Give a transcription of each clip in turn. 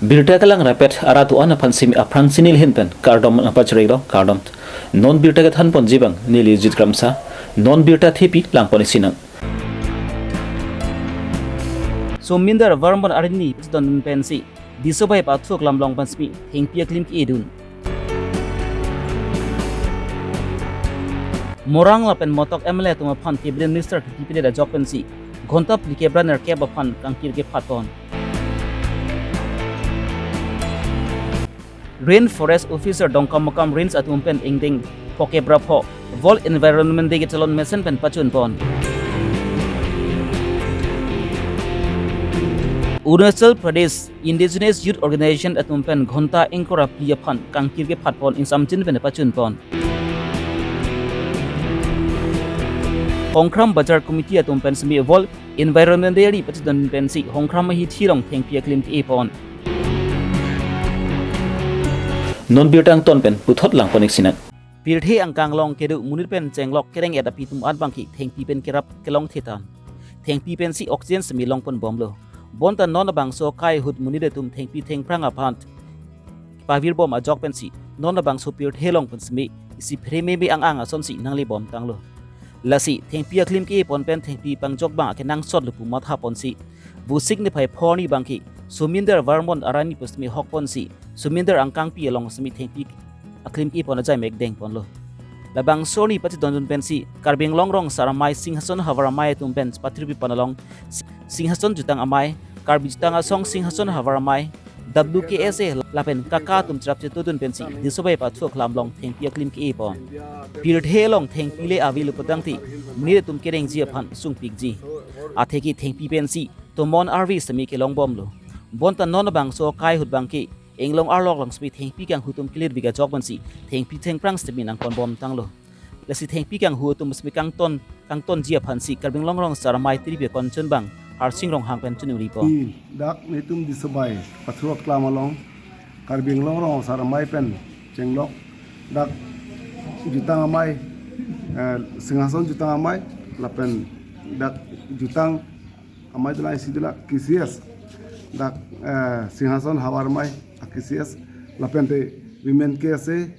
Birta kalang rapet aratu ana fransinil hinpen kardom apachreiro kardom non birta kat hanpon jibang nili jitramsa non birta thipi langponi sinang so minder varmon arini don pensi disobai pathuk lamlong pansmi thengpia klim ki edun morang lapen motok MLA tuma phan cabinet minister kipide da jok pensi ghonta plike braner ke ba phan kangkir ke phaton Rainforest Officer Dongkamakam Rains at Umpen Ingding Poke Brapho Vol Environment Digitalon Mesen Pen Pachun Pon Arunachal Pradesh Indigenous Youth Organization at Umpen Ghonta Inkora Piyaphan Kangkir ke Phatpon in Samchin Pen Pachun Pon Hongkram Bazar Committee at Umpen Smi Vol Environment Diary Pachun Pensi Hongkram Mahi Thirong Thengpia Klim Ki Pon non birtang ton pen puthot langponi sinang Pirthe angkang long kedu munir pen chenglok kereng eta pitum at bangki thengpi pen kerap kelong thetan thengpi pen si oxygen semi long pon bomlo bonta non bang so kai hut munide tum thengpi theng pranga phant pavir bom ajok pen si non bang so pirthe long pon smi isi preme be ang ang ason si nangli bom tanglo lasi thengpi aklim ki pon pen thengpi pangjok bang ke nang sot lupu matha pon si bu signify phoni bangki suminder varmon arani pusmi hok pon si suminder angkang pi along smi thengpi aklim ki pon ajai mek deng pon lo labang soni pati donjun pensi karbing longrong saramai singhason havaramai tum pen patribi panalong singhason jutang amai karbi jutang asong singhason havaramai WKSA lapen kaka tum trap che tudun pensi disobai pathuk lamlong thengpi aklim ki pon pirthe long thengpi le avilu patangti mni tum kereng ji phan sungpik ji atheki thengpi pensi tomon RV sami ke long bom lo bonta non bang so kai hut bang ki englong arlok long spi thengpi kang hutum clear biga jok bansi thengpi theng prang stemi nang kon bom tanglo lasi thengpi kang hutum smi kang ton jia phansi karbing long rong saramai tri be kon chun bang har sing rong hang pen chunu ri po dak netum disabai pathruak klamalong karbing long rong saramai pen chenglok dak jutang amai singason jutang amai lapen dak jutang amai dulai sidula kisias dak singason hawarmai akisias lapente women kese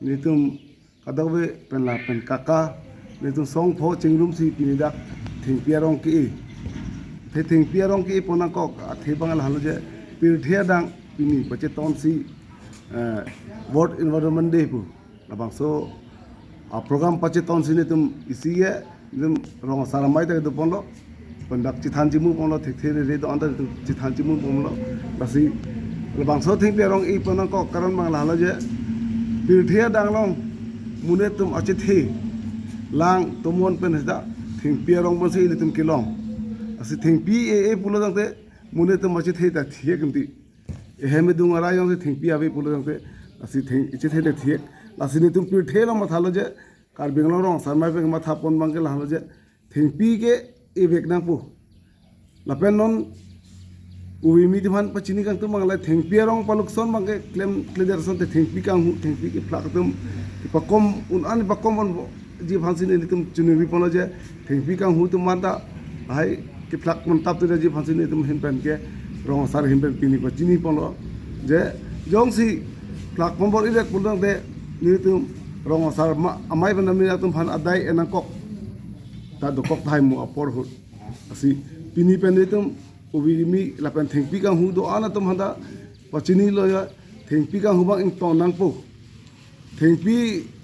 nitum kadawe pen lapen kaka nitum song pho chingrum si pinidak thingpiarong ki thingpiarong ki ponakok athibangal haluje pirthia dang pini bache ton si world environment day pu labang so program pache ton si nitum isiye nitum rong saramai ta duponlo pendak cithanjimu ponlo thekthire re do andar cithanjimu ponlo basi labang so thingpiarong i ponakok karon bang haluje pirthia danglong mune tum achithi lang tumon pen hida thingpiarong bonsi nitum kilong asi thingpi e pulo dangte mune tum achithi ta thiek mti ehme dung arayong se thingpi abe pulo dangte asi thing ichithi ta thiek asi nitum pirthe lo mathalo je karbing rong sarmai pe matha pon bang ke halo je thingpi ke e vekna pu lapen non uwi mi diman pachini kang tu manglai thengpi rong palukson mangke claim clear son te thengpi kang hu thengpi ke plak tum pakom un an pakom on ji phansi ne tum chuni ri pono je thengpi kang hu tum manda hai ke plak mon tap tu ji phansi ne tum hin pen ke rong sar hin pen pini pachini pono je jong si plak pombor ire pulong te ni tum rong sar amai ban mi tum phan adai enang kok ta do kok thai mu apor hu asi pini pen ne tum ubi mi lapan thengpi kang hu do ana tum handa pachini lo ya thengpi kang hu bang ing ton nang pu thengpi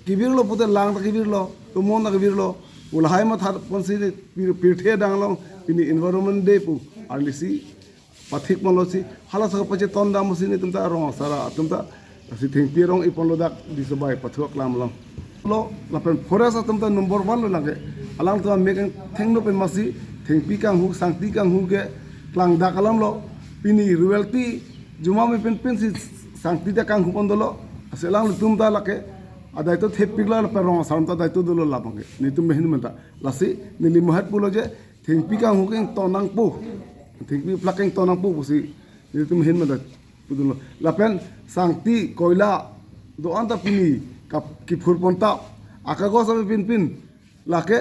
kibir lo puta lang ta kibir lo to mon ta kibir lo ulhai ma thar ponsi pirthe dang lo ini environment day pu arlisi pathik mon lo si hala sa pache ton dam si ni tum ta rong sara tum ta si thengpi rong ipon lo dak disabai pathuk lam lo lo lapan forest tum ta number 1 lo lage alang to mekang thengno pen masi thengpi kang hu sangti kang hu ke klang dakalam lo pini royalty juma me pen si sangti da kang hupon dolo aselang tum ta lake adai to thepigla per rong samta dai to dolo lapange ni tum mehin menta lasi ni mohat pulo je thengpi kang hu keng tonang pu thengpi plakeng tonang pu si ni tum mehin menta pudulo lapen sangti koila do anta pini kap ki phurpon ta akago sa pin lake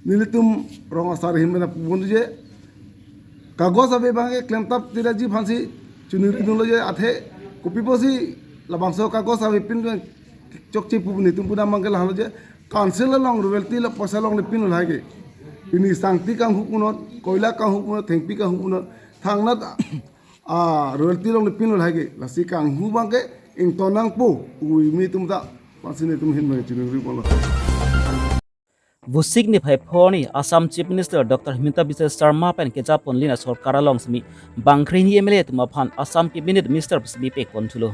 nilitum rong asar hin mena pun je kagos abe bange claim tap tira ji phansi chunuri dulu aja athe kopi posi labang so kagos awi pin chok chi pu ni tum puna mangkel halo je council long royalty la posa long le pin lagi ini sangti kang hukunot koila kang hukunot thengpi kang hukunot thangnat royalty long le pin lagi la si kang hu bangke ing tonang pu ui mi tum ta pasine tum hin mai chunuri polo Busik ni phai phoni Assam Chief Minister Dr. Himanta Biswa Sharma pen ke japon lina sarkara long smi bangkhri ni MLA tuma phan Assam cabinet minister smi pe kontulo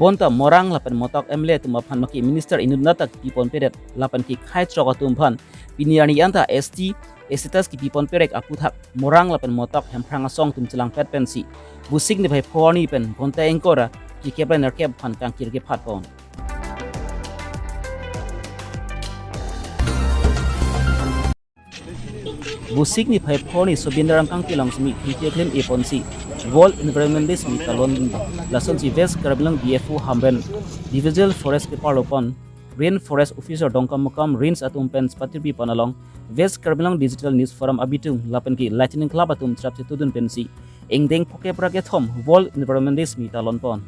bonta morang lapan motak MLA tuma phan maki minister inunata pipon peret lapan ki khai choka tum phan piniani anta ST status ki pipon perek aputhak morang lapan motak hemprang song tum chelang pet pensi busik ni phai phoni pen bonta engkora ki kebra nerkep phan kang kirge phat pon busik ni phai phoni sobindaram kang pilang smi thike claim e ponsi wall environmentalist mi talon lason si west karbilang BFU hamben divisional forest department rain forest officer dongkam makam rains atum pen patirbi panalong west karbilang digital news forum abitung lapan ki lightning club atum trap tudun pensi engdeng phoke prage thom wall environmentalist mi talon pon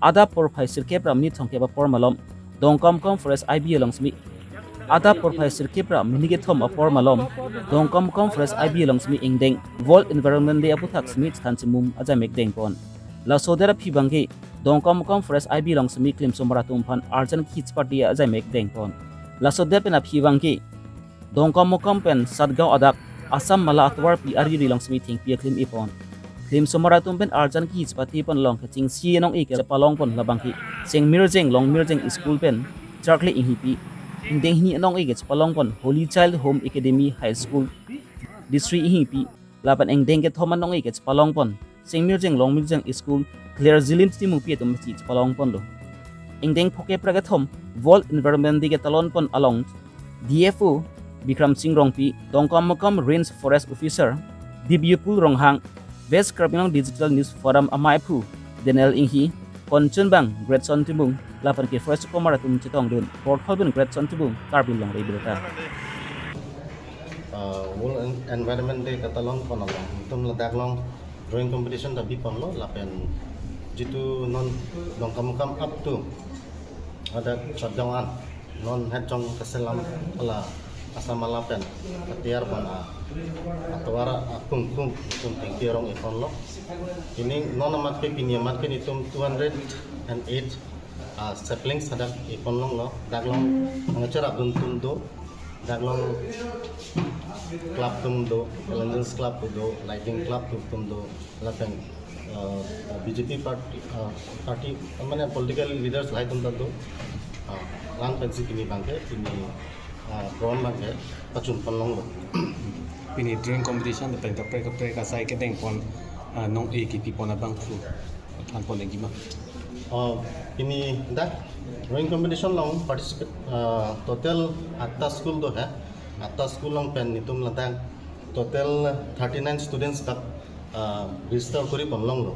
ada por phai sirke pram ni thongke ba por malom dongkam kom forest IB along smi ada Profesor Kipra minige thom apor malom dongkom conference IB longsmi ingdeng world environment day aputhak smith thanchimum aja mekdeng pon la sodera phibangi dongkom conference IB longsmi klim somratum phan arjan khich party aja mekdeng pon la sodera pena phibangi dongkom pen sadgaw adak asam mala atwar PRU longsmi thing pi klim ipon klim somratum pen arjan khich party pon long ching sienong ik palong pon labangki sing mirjeng long mirjeng school pen charkli inhipi Indeng hini anong igets palong pon Holy Child Home Academy High School District ihipi lapan engdeng ke thoman nong igets palong pon sing mirjeng long mirjeng school Claire Zilin timu pi tum chi palong pon lo engdeng phoke praga thom World Environment dige talon pon along DFO Bikram Singh Rongpi dongkom makam Range Forest Officer Dibyupul Ronghang West Karbilang Digital News Forum Amaipu Denel inghi Konchunbang Great Son Tibung lapan ke first komara tum chitong dun port hobin Great Son Tibung Karbi Longri Abirta World Environment Day katalong ponalong tum ladak long drawing competition da bipon lo lapen jitu non dong kam up to ada chadongan non hedjong keselam ala asama lapen ketiar bana atwara kung tum tingkirong ipon lo ini non amat pe pinyamat ke itum 208 saplings ada ipon long lo daglong ngacara tum do daglong club tum do London's club do lighting club tum do lapen BJP party mana political leaders lai tum do lang pensi kini bangke ini pron bangke pacun penlong lo Pini drawing competition the pre kasai ke deng pon nong e ki pon abang fu tan pon lagi mah ini dah drawing competition long participate total atta school do hai atta school long pen nitum latang total 39 students ka register kori pon long lo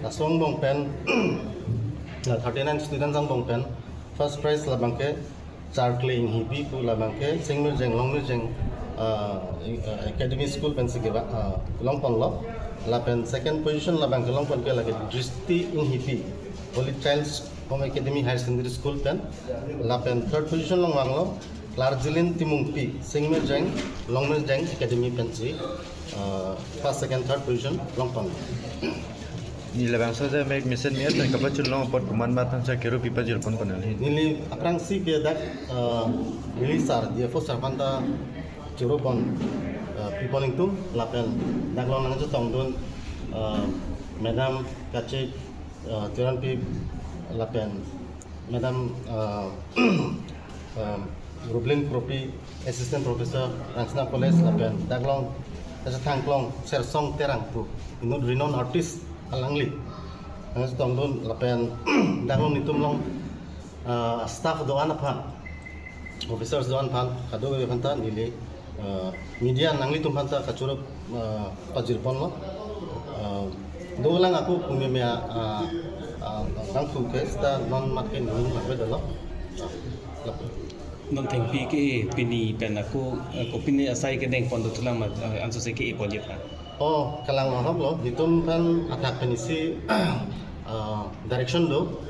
asong bong pen 39 students ang bong pen first prize la bangke charkle hibi pu la bangke singmir jeng longmir jeng academy school pen sige ba long pon lo la pen second position la bangke long pon ke lage dristi hibi Holy Child's Home Academy High Secondary School pen la pen third position long wang lo Larjilin Timungpi Singmir Jeng Longmir Jeng Academy pen si first second third position long pon ni labang sa ja make mission ni at ka pachun long pot kuman batang sa kero pipa jir pon panal hi nili aprang si ke dak milisar dia fo sarpanta jero pon people itu lapen dak long nang tong don madam kache turan pi lapen madam Rublin Propi assistant professor Rangsna College lapen dak long sa thangklong sersong terang tu inod renowned artist alangli ang tong don lapen danglong nitum long staff doan aphan officers doan phan kado be phanta nili media nangli tum phanta kachuro pajir pon lo do lang aku pumi me bang tu ke sta non makin nung la bedalo non theng pi ke pini pen aku ko pini asai ke deng pon do tulang ma anso se ke e pon je Oh, kalang maham lo, ditum kan atak penisi direction lo,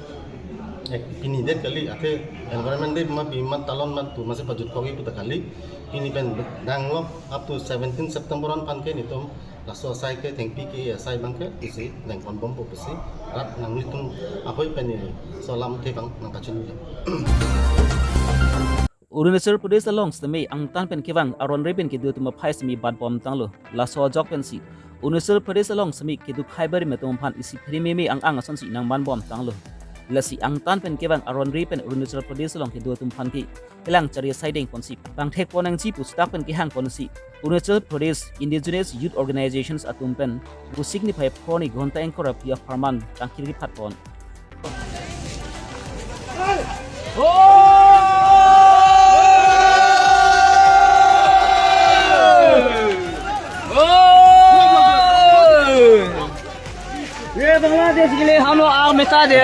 pini dek kali, ate environment dek ma bimat talon ma tu masih pajut kogi puta kali, pini pen dang lo up to 17 September an pan ke nitum laso asai ke tengpi ke asai bangke isi dang kon bom popesi, rat nang nitum akoi pen ini solam te bang nang kacun. Arunachal Pradesh along stami ang tan pen kewang aron reben ke du tuma phai smi ban bom tanglo la so jok pen si Arunachal Pradesh along smi ke du khaibar me tom phan isi primi me ang ason si nang ban bom tanglo la si ang tan pen kewang aron ri pen Arunachal Pradesh along ke du tum phan ki elang chari siding pon si bang thek ponang chi pu stak pen ki hang pon si Arunachal Pradesh Indigenous Youth Organizations atum pen bu signify phoni ghonta engkora pia farman tangkiri phat pon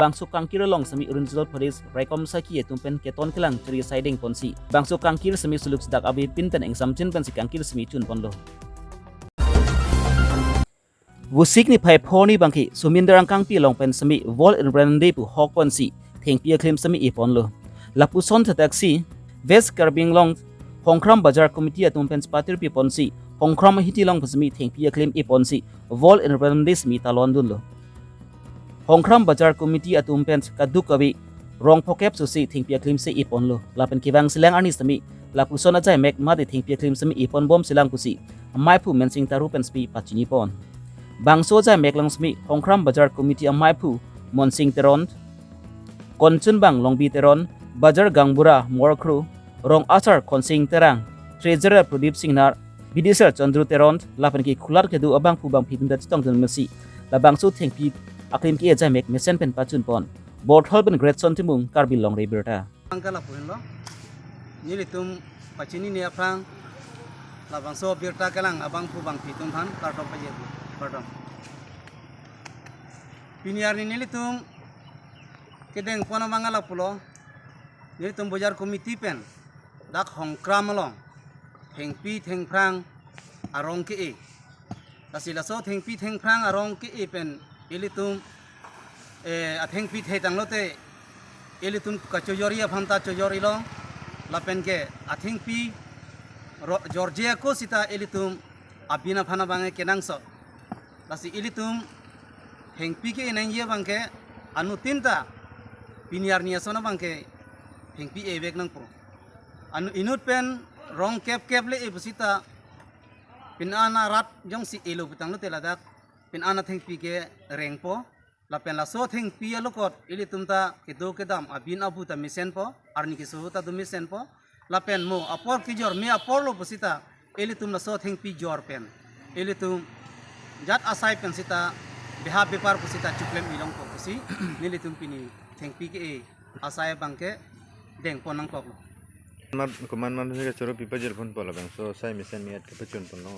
Bangso kangkir long semi Arunachal Pradesh rekom saki tumpen keton kelang ceri siding ponsi bangso kangkir semi suluk sedak abi pinten exam chin pensi kangkir semi chun ponlo wo signify phoni bangki sumindrang kangpi long pen semi wall in brande pu hok ponsi thengpia claim semi e ponlo lapu son taxi West Karbi Long Hongkram Bazar Committee tumpen spatir pi ponsi Hongkram hiti long semi thengpia claim e ponsi wall in brande semi talon dun lo Hongkram Bazar Committee atum pen kadukawi rong pokep susi thingpia klim se ipon lo lapen kiwang silang ani sami lapu sona jai mek ma de thingpia klim sami ipon bom silang kusi amai phu mensing taru pen spi pachini pon bangso jai mek lang sami Hongkram Bazar Committee amai phu monsing teron konchun bang longbi teron Bazar gangbura morkru rong asar konsing terang treasurer Pradip Singnar bidisar Chandru teron lapen ki khular kedu abang phu bang phidun da chitong dun mesi la bangso thingpi aklim ki eja mek mesen pen pachun pon bot holben great son timung Karbi Longri Abirta angkala puin lo nilitum pachini ni aprang labang so Abirta kalang abang pu bang pitum than kartom paje kartom piniar ni nilitum kedeng pona mangala pulo nilitum Bazar Committee pen dak Hongkram long thengpi thengprang arong ke e lasila so thengpi thengprang arong ke e pen ilitum atheng pi thetang lote ilitum kachojori afanta chojori lo lapen ke atheng pi Georgia ko sita ilitum abina phana bange kenang so lasi ilitum heng pi ke nang ye bangke anu tinta piniar nia sona bangke heng pi e bek nang pro anu inut pen rong kep le e busita pinana rat jong si elo butang lote ladak pin ana theng pi ke rengpo la pen la so theng pi alokot ili tumta kedo kedam abin abu ta misen po arni ki suta du misen po la pen mo apor ki jor me apor lo posita ili tum la so theng pi jor pen ili tum jat asai pen sita beha bepar posita chuklem ilong ko posi nili tum pini theng pi ke asai bangke deng ponang ko Kuman man se choro pipa jel pon pola bang so sai misen miat ke pachun pon lo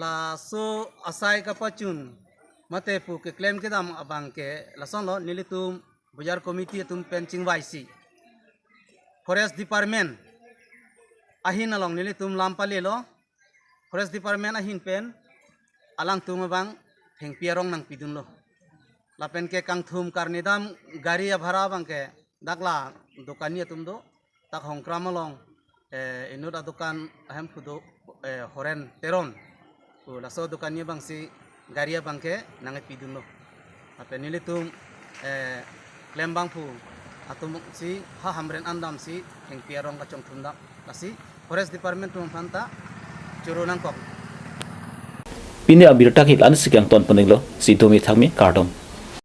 la so asai ka pachun mate pu ke claim ke dam abang ke la son lo nilitum Bazar Committee tum penching waisi Forest Department ahin along nilitum lampale lo Forest Department ahin pen alang tum bang theng piarong nang pidun lo lapen ke kang thum karnidam gari ya bhara bang ke dakla dokani tum do tak Hongkram along inut adukan ahem kudo horen teron la so dokani bang si gari ya bang ke nang pidun lo apen nilitum lembang pu atum si ha hamren andam si theng piarong ka chong thunda kasi Forest Department tum phanta churunang kok Pini Abirta ki lan sikyang ton paninglo si tumi thangmi kardom